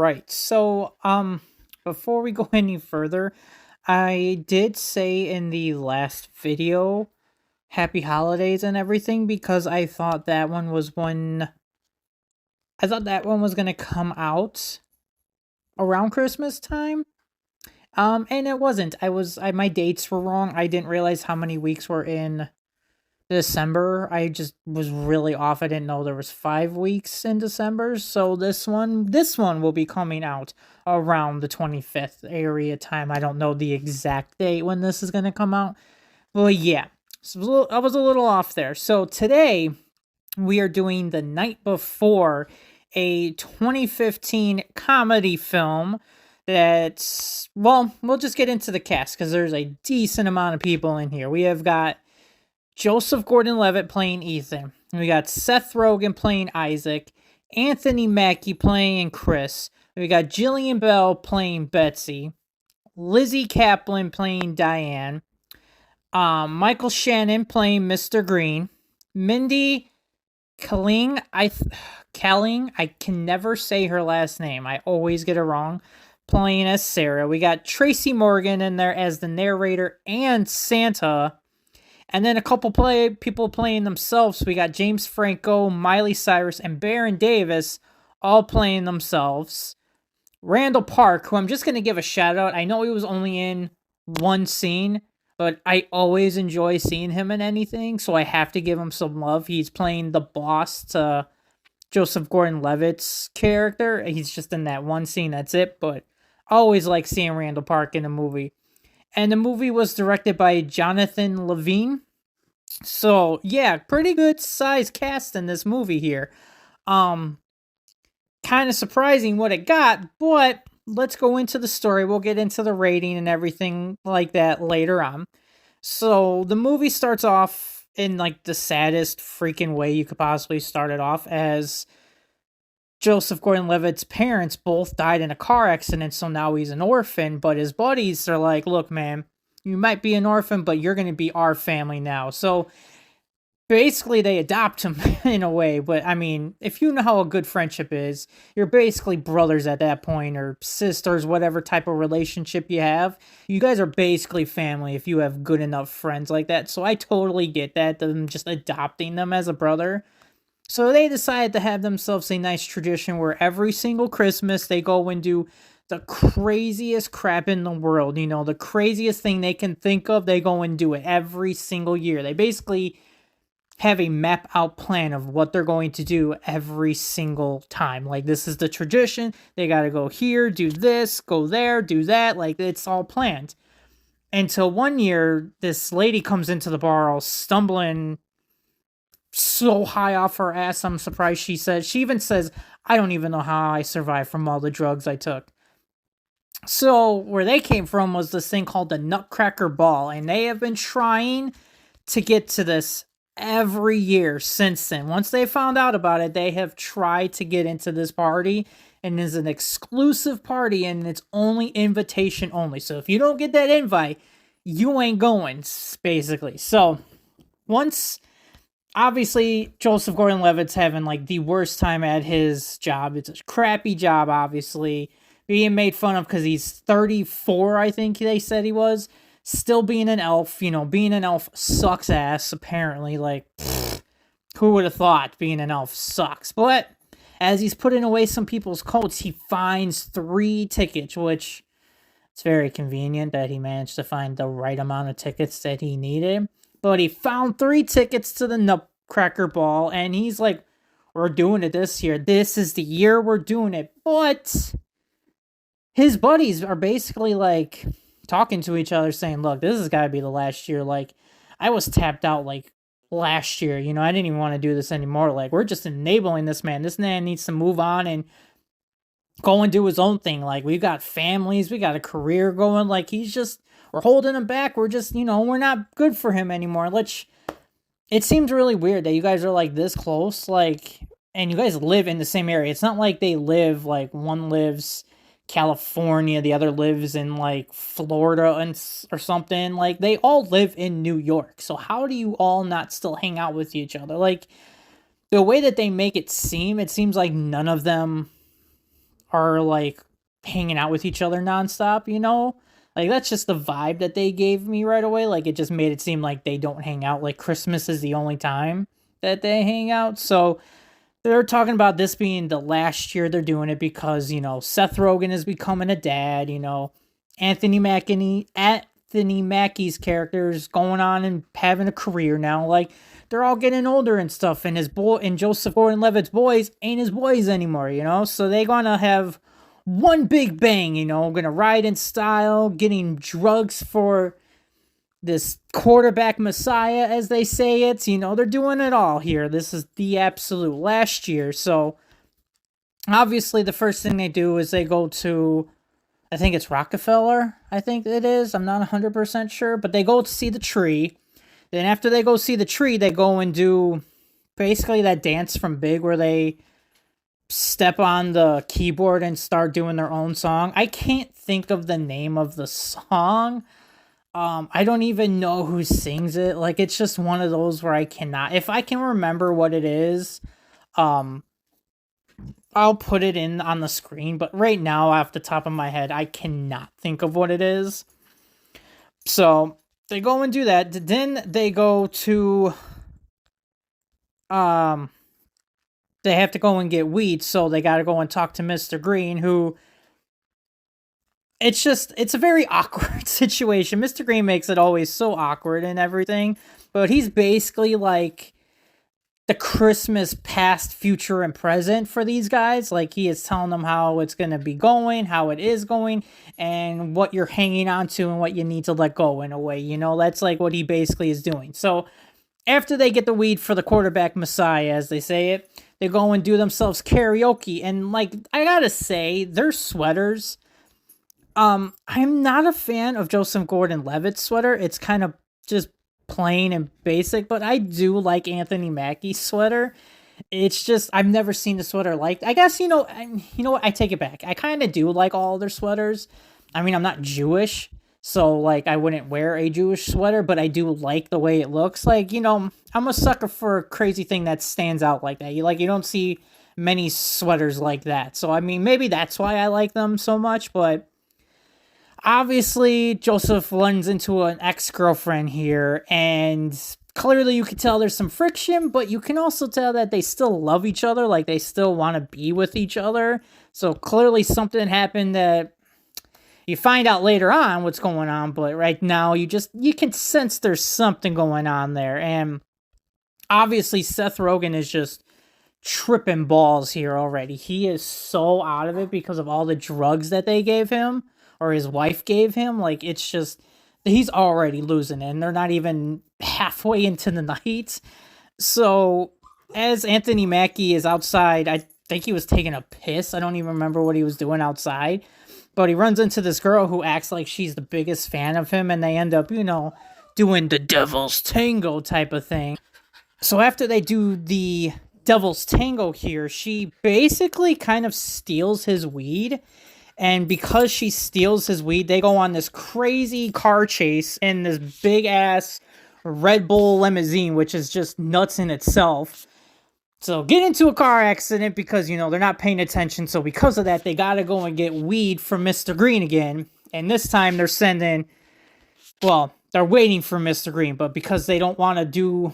right. Before we go any further, I did say in the last video, happy holidays and everything, because I thought that one was gonna come out around Christmas time. And it wasn't. My dates were wrong. I didn't realize how many weeks were in December. I just was really off. I didn't know there was 5 weeks in December. So this one will be coming out around the 25th area time. I don't know the exact date when this is gonna come out. Well, yeah. So I was a little off there. So today we are doing The Night Before, a 2015 comedy film we'll just get into the cast because there's a decent amount of people in here. We have got Joseph Gordon-Levitt playing Ethan. We got Seth Rogen playing Isaac, Anthony Mackie playing Chris. We got Jillian Bell playing Betsy, Lizzie Kaplan playing Diane, Michael Shannon playing Mr. Green, Mindy Kaling, I can never say her last name. I always get it wrong. Playing as Sarah. We got Tracy Morgan in there as the narrator and Santa. And then a couple people playing themselves. We got James Franco, Miley Cyrus, and Baron Davis all playing themselves. Randall Park, who I'm just going to give a shout out. I know he was only in one scene, but I always enjoy seeing him in anything, so I have to give him some love. He's playing the boss to Joseph Gordon-Levitt's character. He's just in that one scene, that's it, but I always like seeing Randall Park in a movie. And the movie was directed by Jonathan Levine. So, yeah, pretty good size cast in this movie here. Kind of surprising what it got, but let's go into the story. We'll get into the rating and everything like that later on. So, the movie starts off in like the saddest freaking way you could possibly start it off, as Joseph Gordon-Levitt's parents both died in a car accident, so now he's an orphan, but his buddies are like, look, man, you might be an orphan, but you're going to be our family now. So basically they adopt him in a way, but I mean, if you know how a good friendship is, you're basically brothers at that point, or sisters, whatever type of relationship you have. You guys are basically family if you have good enough friends like that. So I totally get that, them just adopting them as a brother. So they decided to have themselves a nice tradition where every single Christmas they go and do the craziest crap in the world. You know, the craziest thing they can think of, they go and do it every single year. They basically have a map out plan of what they're going to do every single time. Like, this is the tradition. They got to go here, do this, go there, do that. Like, it's all planned. Until one year, this lady comes into the bar all stumbling so high off her ass. I'm surprised she even says, I don't even know how I survived from all the drugs I took. So where they came from was this thing called the Nutcracker Ball, and they have been trying to get to this every year since then. Once they found out about it, they have tried to get into this party, and it's an exclusive party, and it's only invitation only. So if you don't get that invite, you ain't going, basically. So once, obviously, Joseph Gordon-Levitt's having like the worst time at his job. It's a crappy job, obviously. Being made fun of because he's 34, I think they said he was. Still being an elf. You know, being an elf sucks ass, apparently. Like, who would have thought being an elf sucks? But as he's putting away some people's coats, he finds 3 tickets, which it's very convenient that he managed to find the right amount of tickets that he needed. But he found 3 tickets to the Nutcracker Ball, and he's like, we're doing it this year. This is the year we're doing it. But his buddies are basically like talking to each other saying, look, this has got to be the last year. Like, I was tapped out like last year. You know, I didn't even want to do this anymore. Like, we're just enabling this man. This man needs to move on and go and do his own thing. Like, we've got families. We got a career going. Like, we're holding him back. We're just, we're not good for him anymore. It seems really weird that you guys are like this close, like, and you guys live in the same area. It's not like they live, like, one lives California, the other lives in like Florida or something. Like, they all live in New York. So how do you all not still hang out with each other? Like, the way that they make it seems like none of them are like hanging out with each other nonstop, you know? Like that's just the vibe that they gave me right away. Like it just made it seem like they don't hang out. Like Christmas is the only time that they hang out. So they're talking about this being the last year they're doing it because, you know, Seth Rogen is becoming a dad, you know. Anthony Mackie's character is going on and having a career now. Like they're all getting older and stuff, and his boy and Joseph Gordon-Levitt's boys ain't his boys anymore, you know? So they gonna have one big bang, you know, gonna ride in style, getting drugs for this quarterback messiah, as they say it. You know, they're doing it all here. This is the absolute last year. So obviously the first thing they do is they go to, I think it's Rockefeller, I think it is. I'm not 100% sure, but they go to see the tree. Then after they go see the tree, they go and do basically that dance from Big where they step on the keyboard and start doing their own song. I can't think of the name of the song. I don't even know who sings it. Like, it's just one of those where I cannot. If I can remember what it is, I'll put it in on the screen. But right now, off the top of my head, I cannot think of what it is. So they go and do that. Then they go to, they have to go and get weed, so they got to go and talk to Mr. Green, who, it's a very awkward situation. Mr. Green makes it always so awkward and everything, but he's basically like the Christmas past, future, and present for these guys. Like, he is telling them how it's going to be going, how it is going, and what you're hanging on to and what you need to let go in a way. You know, that's like what he basically is doing. So after they get the weed for the quarterback messiah, as they say it, they go and do themselves karaoke. And like, I gotta say, their sweaters, I'm not a fan of Joseph Gordon-Levitt's sweater. It's kind of just plain and basic, but I do like Anthony Mackie's sweater. It's just, I've never seen a sweater like, I guess, you know what, I take it back. I kind of do like all their sweaters. I mean, I'm not Jewish, so like I wouldn't wear a Jewish sweater, but I do like the way it looks. Like, you know, I'm a sucker for a crazy thing that stands out like that. You don't see many sweaters like that. So I mean, maybe that's why I like them so much, but obviously, Joseph runs into an ex-girlfriend here, and clearly you can tell there's some friction, but you can also tell that they still love each other, like they still want to be with each other. So clearly something happened that you find out later on what's going on, but right now you can sense there's something going on there. And obviously Seth Rogen is just tripping balls here already. He is so out of it because of all the drugs that they gave him, or his wife gave him. Like, it's just, he's already losing it, and they're not even halfway into the night. So, as Anthony Mackie is outside, I think he was taking a piss. I don't even remember what he was doing outside. But he runs into this girl who acts like she's the biggest fan of him, and they end up, you know, doing the devil's tango type of thing. So after they do the devil's tango here, she basically kind of steals his weed. And because she steals his weed, they go on this crazy car chase in this big-ass Red Bull limousine, which is just nuts in itself. So get into a car accident because, you know, they're not paying attention. So because of that, they got to go and get weed from Mr. Green again. And this time they're they're waiting for Mr. Green, but because they don't want to do...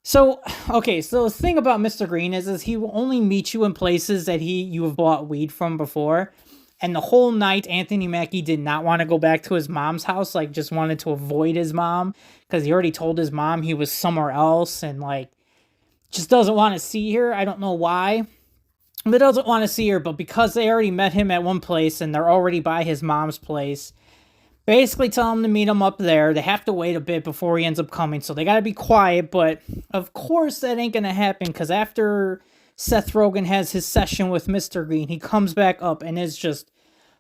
So the thing about Mr. Green is he will only meet you in places that you have bought weed from before. And the whole night, Anthony Mackie did not want to go back to his mom's house, like, just wanted to avoid his mom, because he already told his mom he was somewhere else, and, like, just doesn't want to see her. I don't know why, but doesn't want to see her, but because they already met him at one place, and they're already by his mom's place, basically tell him to meet him up there. They have to wait a bit before he ends up coming, so they gotta be quiet, but of course that ain't gonna happen, because after Seth Rogen has his session with Mr. Green, he comes back up, and it's just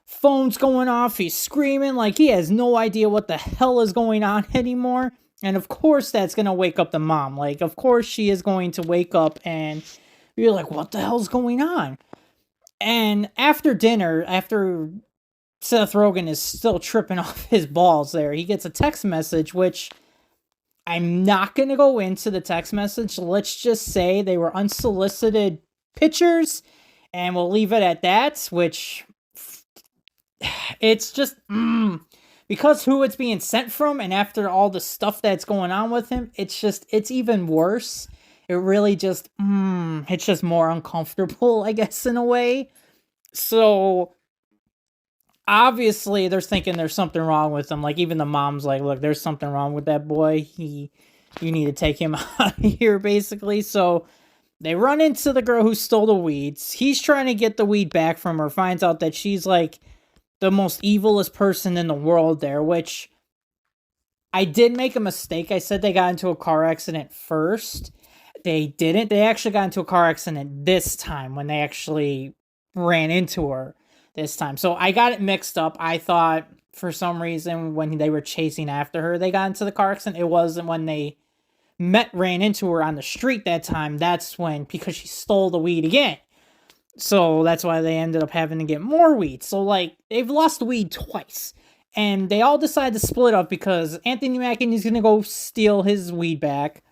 phone's going off, he's screaming, like he has no idea what the hell is going on anymore, and of course that's gonna wake up the mom. Like, of course she is going to wake up, and you're like, what the hell's going on? And after dinner, after Seth Rogen is still tripping off his balls there, he gets a text message, which I'm not going to go into the text message. Let's just say they were unsolicited pictures And we'll leave it at that, which it's just because who it's being sent from, and after all the stuff that's going on with him, it's even worse. It really just it's just more uncomfortable, I guess, in a way. So obviously they're thinking there's something wrong with him. Like, even the mom's like, look, there's something wrong with that boy. You need to take him out of here, basically. So they run into the girl who stole the weeds. He's trying to get the weed back from her, finds out that she's like the most evilest person in the world there, which I did make a mistake. I said they got into a car accident first. They didn't. They actually got into a car accident this time when they actually ran into her this time. So I got it mixed up. I thought for some reason when they were chasing after her, they got into the car accident. It wasn't when they ran into her on the street that time. That's when, because she stole the weed again. So that's why they ended up having to get more weed. So, like, they've lost weed twice. And they all decide to split up because Anthony Mackie is going to go steal his weed back.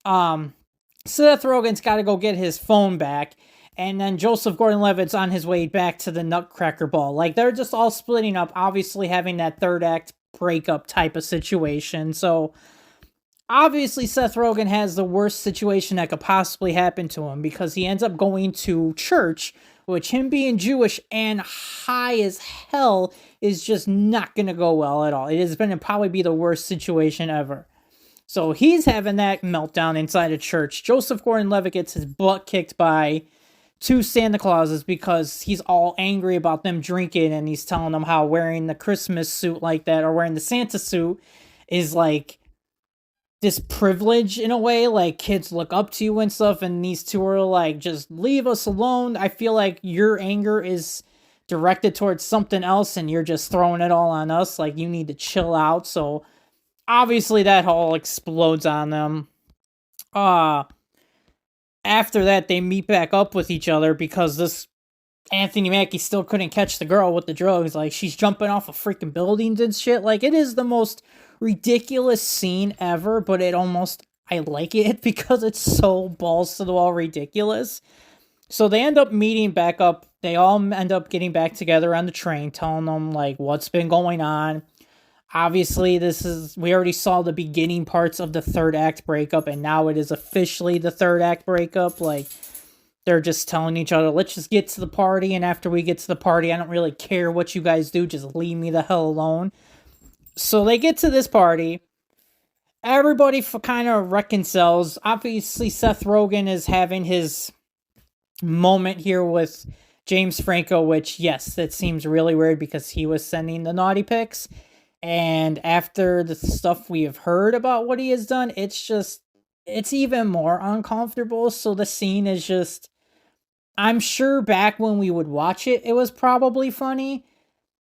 Seth Rogen's got to go get his phone back. And then Joseph Gordon-Levitt's on his way back to the Nutcracker Ball. Like, they're just all splitting up, obviously having that third act breakup type of situation. So obviously, Seth Rogen has the worst situation that could possibly happen to him because he ends up going to church, which, him being Jewish and high as hell, is just not going to go well at all. It is going to probably be the worst situation ever. So he's having that meltdown inside a church. Joseph Gordon-Levitt gets his butt kicked by two Santa Clauses because he's all angry about them drinking, and he's telling them how wearing the Christmas suit like that, or wearing the Santa suit, is like this privilege in a way, like kids look up to you and stuff, and these two are like, just leave us alone. I feel like your anger is directed towards something else and you're just throwing it all on us, like you need to chill out. So obviously that all explodes on them. After that, they meet back up with each other because this Anthony Mackie still couldn't catch the girl with the drugs. Like, she's jumping off of freaking buildings and shit. Like, it is the most ridiculous scene ever, but I like it because it's so balls to the wall ridiculous. So they end up meeting back up. They all end up getting back together on the train, telling them, like, what's been going on. Obviously, we already saw the beginning parts of the third act breakup, and now it is officially the third act breakup. Like, they're just telling each other, let's just get to the party, and after we get to the party, I don't really care what you guys do, just leave me the hell alone. So they get to this party. Everybody kind of reconciles. Obviously, Seth Rogen is having his moment here with James Franco, which, yes, that seems really weird because he was sending the naughty pics. And after the stuff we have heard about what he has done, it's even more uncomfortable. So the scene is just, I'm sure back when we would watch it, it was probably funny.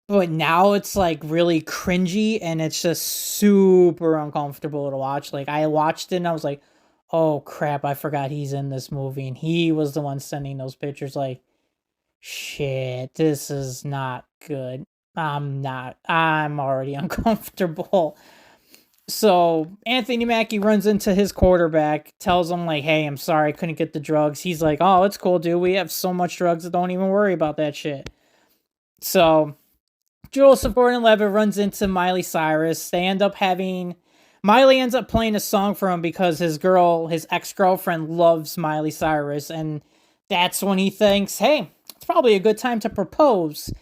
But now it's like really cringy and it's just super uncomfortable to watch. Like, I watched it and I was like, oh crap, I forgot he's in this movie. And he was the one sending those pictures. Like, shit, this is not good. I'm already uncomfortable. So Anthony Mackie runs into his quarterback, tells him like, hey, I'm sorry, I couldn't get the drugs. He's like, oh, it's cool, dude. We have so much drugs that don't even worry about that shit. So Joseph Gordon-Levitt runs into Miley Cyrus. Miley ends up playing a song for him because his ex-girlfriend loves Miley Cyrus. And that's when he thinks, hey, it's probably a good time to propose.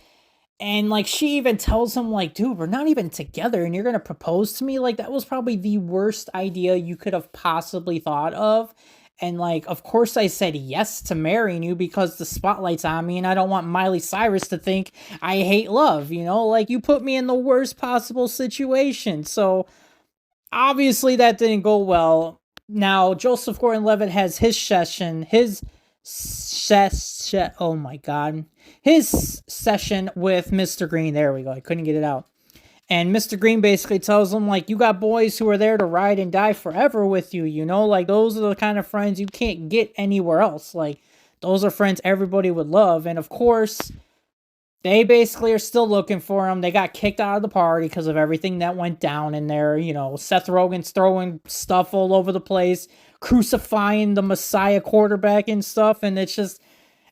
And, like, she even tells him, like, dude, we're not even together and you're going to propose to me? Like, that was probably the worst idea you could have possibly thought of. And, like, of course I said yes to marrying you because the spotlight's on me and I don't want Miley Cyrus to think I hate love, you know? Like, you put me in the worst possible situation. So, obviously that didn't go well. Now, Joseph Gordon-Levitt has his session with Mr. Green. There we go. I couldn't get it out. And Mr. Green basically tells him, like, you got boys who are there to ride and die forever with you, you know? Like, those are the kind of friends you can't get anywhere else. Like, those are friends everybody would love. And, of course, they basically are still looking for him. They got kicked out of the party because of everything that went down in there. You know, Seth Rogen's throwing stuff all over the place, crucifying the Messiah quarterback and stuff. And it's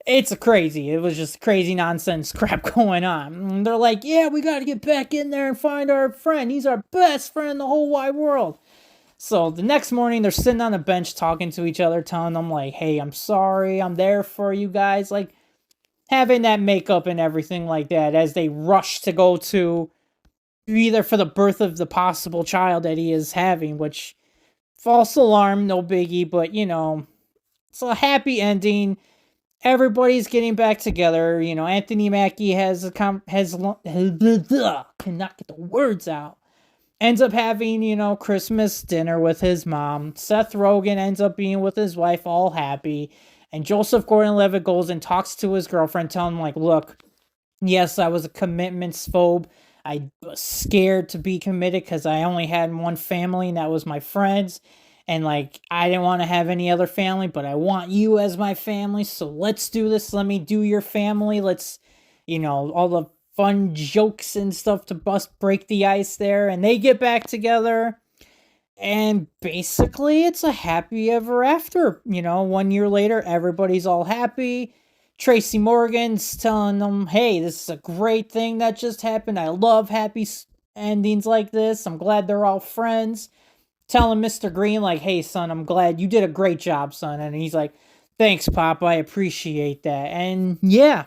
It's crazy. It was just crazy nonsense crap going on. And they're like, yeah, we got to get back in there and find our friend. He's our best friend in the whole wide world. So the next morning, they're sitting on a bench talking to each other, telling them, like, hey, I'm sorry. I'm there for you guys. Like, having that makeup and everything like that as they rush to go to either for the birth of the possible child that he is having, which, false alarm, no biggie, but, it's a happy ending. Everybody's getting back together. Anthony Mackie cannot get the words out. Ends up having, Christmas dinner with his mom. Seth Rogen ends up being with his wife, all happy. And Joseph Gordon-Levitt goes and talks to his girlfriend, telling him, like, look, yes, I was a commitments phobe. I was scared to be committed because I only had one family, and that was my friends. And, like, I didn't want to have any other family, but I want you as my family. So let's do this. Let me do your family. Let's, all the fun jokes and stuff to break the ice there. And they get back together. And basically, it's a happy ever after. 1 year later, everybody's all happy. Tracy Morgan's telling them, hey, this is a great thing that just happened. I love happy endings like this. I'm glad they're all friends. Telling Mr. Green, like, hey, son, I'm glad you did a great job, son. And he's like, thanks, Pop. I appreciate that. And yeah,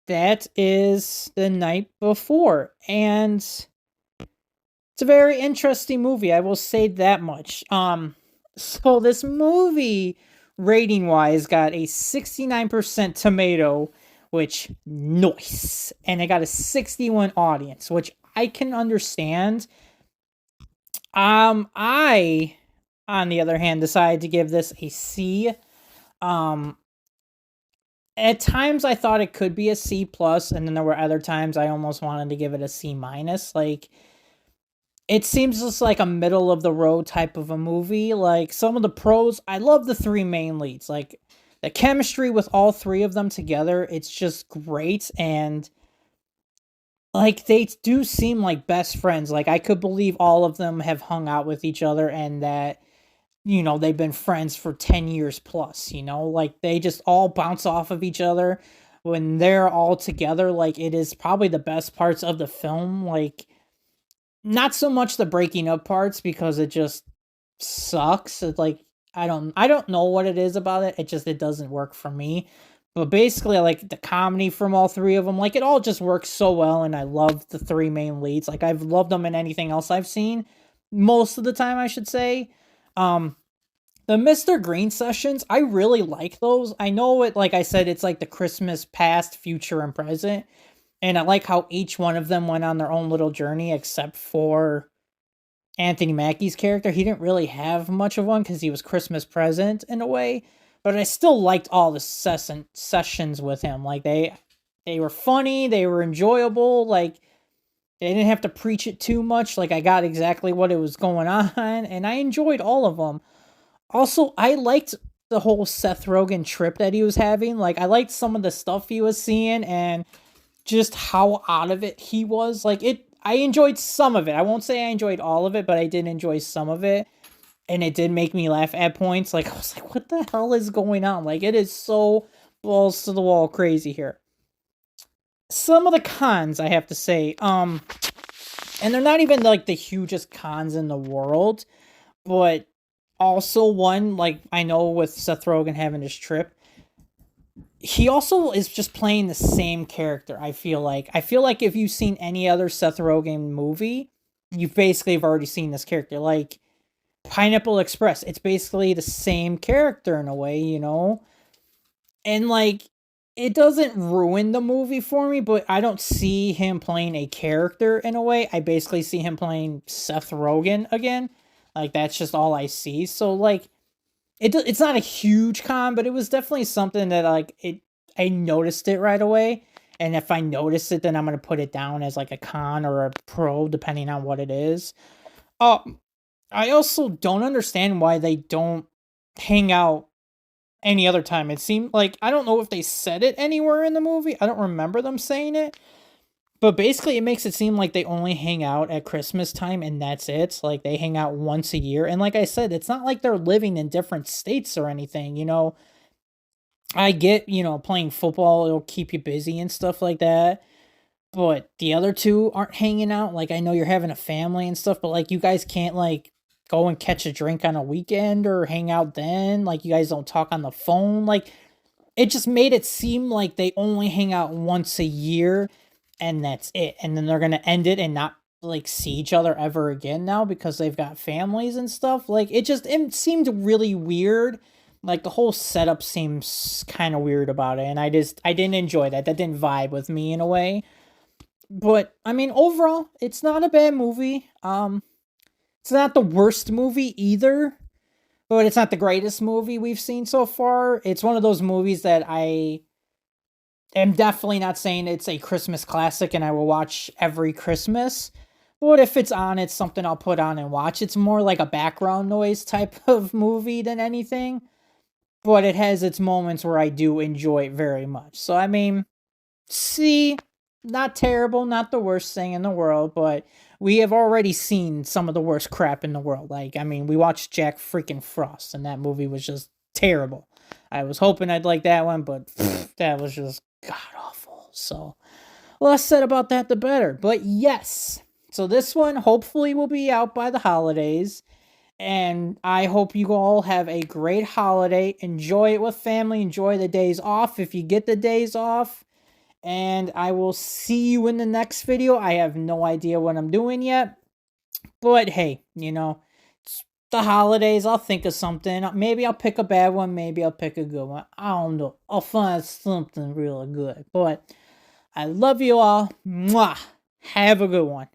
that is The Night Before. And it's a very interesting movie. I will say that much. So this movie, rating wise, got a 69% tomato, which nice. And it got a 61 audience, which I can understand. I, on the other hand, decided to give this a C. At times I thought it could be a C plus, and then there were other times I almost wanted to give it a C minus. Like, it seems just like a middle of the road type of a movie. Like, some of the pros, I love the three main leads. Like, the chemistry with all three of them together, it's just great. And, like, they do seem like best friends. Like, I could believe all of them have hung out with each other and that, they've been friends for 10 years plus, like, they just all bounce off of each other when they're all together. Like, it is probably the best parts of the film. Like, not so much the breaking up parts because it just sucks. It's like, I don't know what it is about it. It doesn't work for me. But basically, I like the comedy from all three of them. Like, it all just works so well, and I love the three main leads. Like, I've loved them in anything else I've seen. Most of the time, I should say. The Mr. Green sessions, I really like those. I know it, like I said, it's like the Christmas past, future, and present. And I like how each one of them went on their own little journey, except for Anthony Mackie's character. He didn't really have much of one because he was Christmas present in a way. But I still liked all the sessions with him. Like, they were funny, they were enjoyable. Like, they didn't have to preach it too much. Like, I got exactly what it was going on, and I enjoyed all of them. Also, I liked the whole Seth Rogen trip that he was having. Like, I liked some of the stuff he was seeing and just how out of it he was. Like, I enjoyed some of it. I won't say I enjoyed all of it, but I did enjoy some of it. And it did make me laugh at points. Like, I was like, what the hell is going on? Like, it is so balls to the wall crazy here. Some of the cons, I have to say, and they're not even like the hugest cons in the world, but also one, like, I know with Seth Rogen having his trip, he also is just playing the same character. I feel like if you've seen any other Seth Rogen movie, you basically have already seen this character. Like, Pineapple Express, it's basically the same character in a way, and, like, it doesn't ruin the movie for me, but I don't see him playing a character in a way. I basically see him playing Seth Rogen again. Like, that's just all I see. So, like, it's not a huge con, but it was definitely something that, like, I noticed it right away. And if I notice it, then I'm going to put it down as, like, a con or a pro, depending on what it is. I also don't understand why they don't hang out any other time. It seemed like, I don't know if they said it anywhere in the movie. I don't remember them saying it. But basically, it makes it seem like they only hang out at Christmas time and that's it. Like, they hang out once a year. And like I said, it's not like they're living in different states or anything, I get, playing football, it'll keep you busy and stuff like that. But the other two aren't hanging out. Like, I know you're having a family and stuff, but like, you guys can't like go and catch a drink on a weekend or hang out then. Like, you guys don't talk on the phone. Like, it just made it seem like they only hang out once a year and that's it. And then they're going to end it and not like see each other ever again now because they've got families and stuff. Like, it seemed really weird. Like, the whole setup seems kind of weird about it. And I didn't enjoy that. That didn't vibe with me in a way. But I mean, overall, it's not a bad movie. It's not the worst movie either, but it's not the greatest movie we've seen so far. It's one of those movies that I am definitely not saying it's a Christmas classic and I will watch every Christmas. But if it's on, it's something I'll put on and watch. It's more like a background noise type of movie than anything. But it has its moments where I do enjoy it very much. So, I mean, see, not terrible, not the worst thing in the world, but we have already seen some of the worst crap in the world. Like, I mean, we watched Jack freaking Frost, and that movie was just terrible. I was hoping I'd like that one, but that was just god awful. So, less said about that, the better. But yes, so this one hopefully will be out by the holidays. And I hope you all have a great holiday. Enjoy it with family. Enjoy the days off if you get the days off. And I will see you in the next video. I have no idea what I'm doing yet. But hey, it's the holidays. I'll think of something. Maybe I'll pick a bad one. Maybe I'll pick a good one. I don't know. I'll find something really good. But I love you all. Mwah. Have a good one.